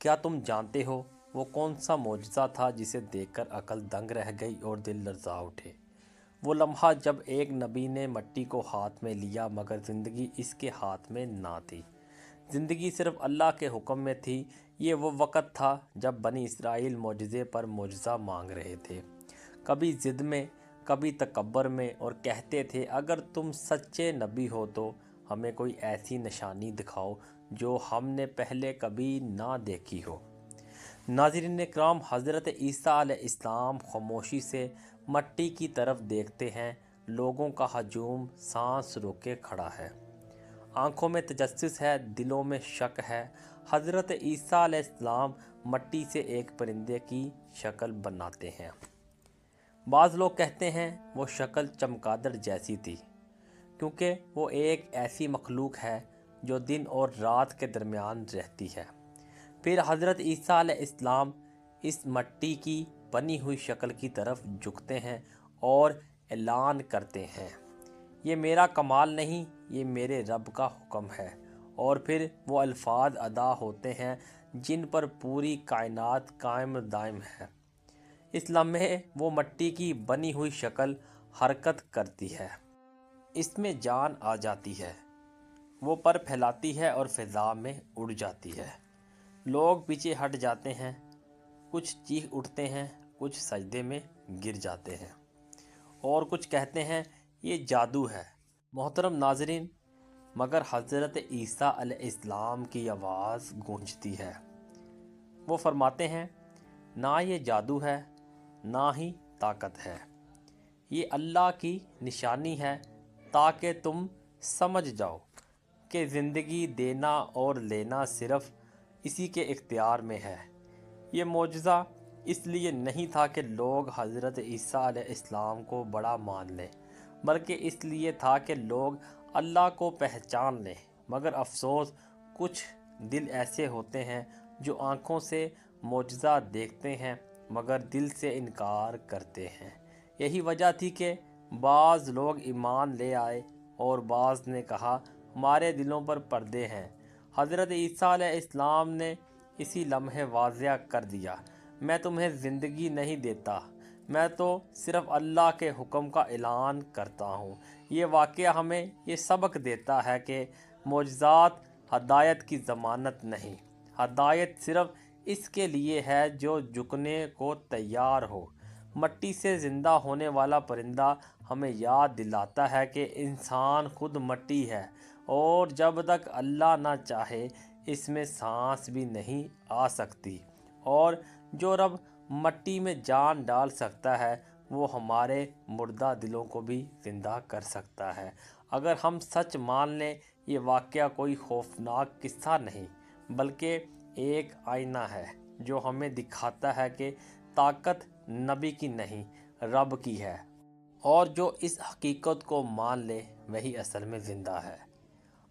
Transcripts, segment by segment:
کیا تم جانتے ہو وہ کون سا معجزہ تھا جسے دیکھ کر عقل دنگ رہ گئی اور دل لرزا اٹھے؟ وہ لمحہ جب ایک نبی نے مٹی کو ہاتھ میں لیا مگر زندگی اس کے ہاتھ میں نہ تھی۔ زندگی صرف اللہ کے حکم میں تھی۔ یہ وہ وقت تھا جب بنی اسرائیل معجزے پر معجزہ مانگ رہے تھے، کبھی ضد میں، کبھی تکبر میں، اور کہتے تھے اگر تم سچے نبی ہو تو ہمیں کوئی ایسی نشانی دکھاؤ جو ہم نے پہلے کبھی نہ دیکھی ہو۔ ناظرین اکرام، حضرت عیسیٰ علیہ السلام خاموشی سے مٹی کی طرف دیکھتے ہیں۔ لوگوں کا ہجوم سانس روکے کھڑا ہے، آنکھوں میں تجسس ہے، دلوں میں شک ہے۔ حضرت عیسیٰ علیہ السلام مٹی سے ایک پرندے کی شکل بناتے ہیں۔ بعض لوگ کہتے ہیں وہ شکل چمگادڑ جیسی تھی، کیونکہ وہ ایک ایسی مخلوق ہے جو دن اور رات کے درمیان رہتی ہے۔ پھر حضرت عیسیٰ علیہ السلام اس مٹی کی بنی ہوئی شکل کی طرف جھکتے ہیں اور اعلان کرتے ہیں، یہ میرا کمال نہیں، یہ میرے رب کا حکم ہے۔ اور پھر وہ الفاظ ادا ہوتے ہیں جن پر پوری کائنات قائم دائم ہے۔ اس لمحے وہ مٹی کی بنی ہوئی شکل حرکت کرتی ہے، اس میں جان آ جاتی ہے، وہ پر پھیلاتی ہے اور فضا میں اڑ جاتی ہے۔ لوگ پیچھے ہٹ جاتے ہیں، کچھ چیخ اٹھتے ہیں، کچھ سجدے میں گر جاتے ہیں، اور کچھ کہتے ہیں یہ جادو ہے۔ محترم ناظرین، مگر حضرت عیسیٰ علیہ السلام کی آواز گونجتی ہے۔ وہ فرماتے ہیں نہ یہ جادو ہے، نہ ہی طاقت ہے، یہ اللہ کی نشانی ہے تاکہ تم سمجھ جاؤ کہ زندگی دینا اور لینا صرف اسی کے اختیار میں ہے۔ یہ معجزہ اس لیے نہیں تھا کہ لوگ حضرت عیسیٰ علیہ السلام کو بڑا مان لیں، بلکہ اس لیے تھا کہ لوگ اللہ کو پہچان لیں۔ مگر افسوس، کچھ دل ایسے ہوتے ہیں جو آنکھوں سے معجزہ دیکھتے ہیں مگر دل سے انکار کرتے ہیں۔ یہی وجہ تھی کہ بعض لوگ ایمان لے آئے اور بعض نے کہا ہمارے دلوں پر پردے ہیں۔ حضرت عیسیٰ علیہ السلام نے اسی لمحے واضح کر دیا، میں تمہیں زندگی نہیں دیتا، میں تو صرف اللہ کے حکم کا اعلان کرتا ہوں۔ یہ واقعہ ہمیں یہ سبق دیتا ہے کہ معجزات ہدایت کی ضمانت نہیں، ہدایت صرف اس کے لیے ہے جو جھکنے کو تیار ہو۔ مٹی سے زندہ ہونے والا پرندہ ہمیں یاد دلاتا ہے کہ انسان خود مٹی ہے، اور جب تک اللہ نہ چاہے اس میں سانس بھی نہیں آ سکتی۔ اور جو رب مٹی میں جان ڈال سکتا ہے وہ ہمارے مردہ دلوں کو بھی زندہ کر سکتا ہے۔ اگر ہم سچ مان لیں، یہ واقعہ کوئی خوفناک قصہ نہیں بلکہ ایک آئینہ ہے جو ہمیں دکھاتا ہے کہ طاقت نبی کی نہیں، رب کی ہے، اور جو اس حقیقت کو مان لے وہی اصل میں زندہ ہے۔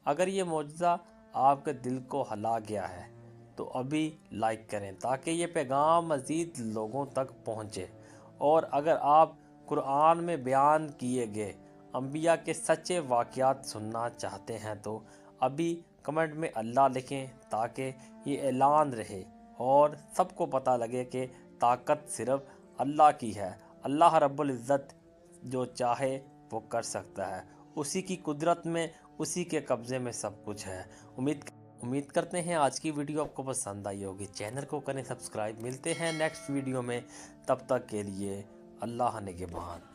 اگر یہ معجزہ آپ کے دل کو ہلا گیا ہے تو ابھی لائک کریں تاکہ یہ پیغام مزید لوگوں تک پہنچے، اور اگر آپ قرآن میں بیان کیے گئے انبیاء کے سچے واقعات سننا چاہتے ہیں تو ابھی کمنٹ میں اللہ لکھیں تاکہ یہ اعلان رہے اور سب کو پتہ لگے کہ طاقت صرف اللہ کی ہے۔ اللہ رب العزت جو چاہے وہ کر سکتا ہے، اسی کی قدرت میں، اسی کے قبضے میں سب کچھ ہے۔ امید کرتے ہیں آج کی ویڈیو آپ کو پسند آئی ہوگی۔ چینل کو کریں سبسکرائب۔ ملتے ہیں نیکسٹ ویڈیو میں، تب تک کے لیے اللہ نگہبان۔